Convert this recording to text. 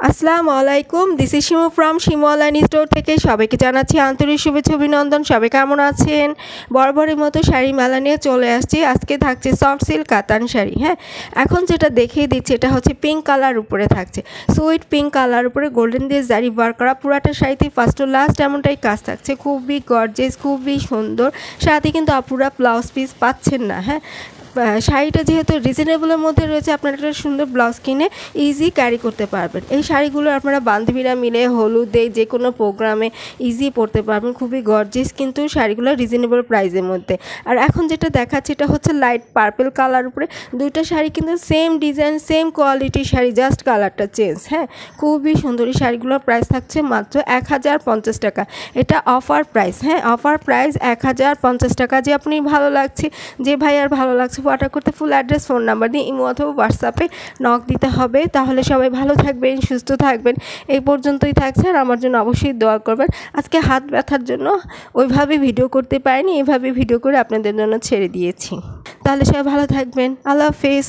আসসালামু আলাইকুম, this is Shimu from Shimu online store থেকে সবাইকে জানাচ্ছি আন্তরিক শুভেচ্ছা অভিনন্দন। সবাই কেমন আছেন? বরাবরের মতো শাড়ি মেলা নিয়ে চলে আসছি। আজকে থাকছে সফট সিল্ক কাতান শাড়ি। হ্যাঁ, এখন যেটা দেখিয়ে দিচ্ছি এটা হচ্ছে পিঙ্ক কালার উপরে থাকছে, সুইট পিঙ্ক কালার উপরে গোল্ডেন দিয়ে জারি ওয়ার্ক করা। পুরাটা শাড়িতে ফার্স্ট টু লাস্ট এমনটাই কাজ থাকছে, খুবই গর্জিয়াস, খুবই সুন্দর। সাথে কিন্তু আপুরা ব্লাউজ পিস পাচ্ছেন না। হ্যাঁ, শাড়িটা যেহেতু রিজনেবলের মধ্যে রয়েছে, আপনারা একটা সুন্দর ব্লাউজ কিনে ইজি ক্যারি করতে পারবেন। এই শাড়িগুলো আপনারা বান্ধবীরা মিলে হলুদে যে কোনো প্রোগ্রামে ইজি পরতে পারবেন, খুবই গর্জিয়াস কিন্তু শাড়িগুলো রিজনেবল প্রাইসের মধ্যে। আর এখন যেটা দেখাচ্ছি এটা হচ্ছে লাইট পার্পল কালার উপরে। দুইটা শাড়ি কিন্তু সেম ডিজাইন, সেম কোয়ালিটির শাড়ি, জাস্ট কালারটা চেঞ্জ। হ্যাঁ, খুবই সুন্দর। এই শাড়িগুলোর প্রাইস থাকছে মাত্র 1050 টাকা। এটা অফার প্রাইস। হ্যাঁ, অফার প্রাইস 1050 টাকা। যে আপনি ভালো লাগছে, যে ভাই আর ভালো লাগছে, অর্ডার করতে ফুল অ্যাড্রেস, ফোন নাম্বার দিয়ে ইমো অথবা হোয়াটসঅ্যাপে নক দিতে হবে। তাহলে সবাই ভালো থাকবেন, সুস্থ থাকবেন। এই পর্যন্তই থাকছে। আর আমার জন্য অবশ্যই দোয়া করবেন। আজকে হাত ব্যথার জন্য ওইভাবে ভিডিও করতে পারিনি, এইভাবে ভিডিও করে আপনাদের জন্য ছেড়ে দিয়েছি। তাহলে সবাই ভালো থাকবেন। আল্লাহ হাফেজ।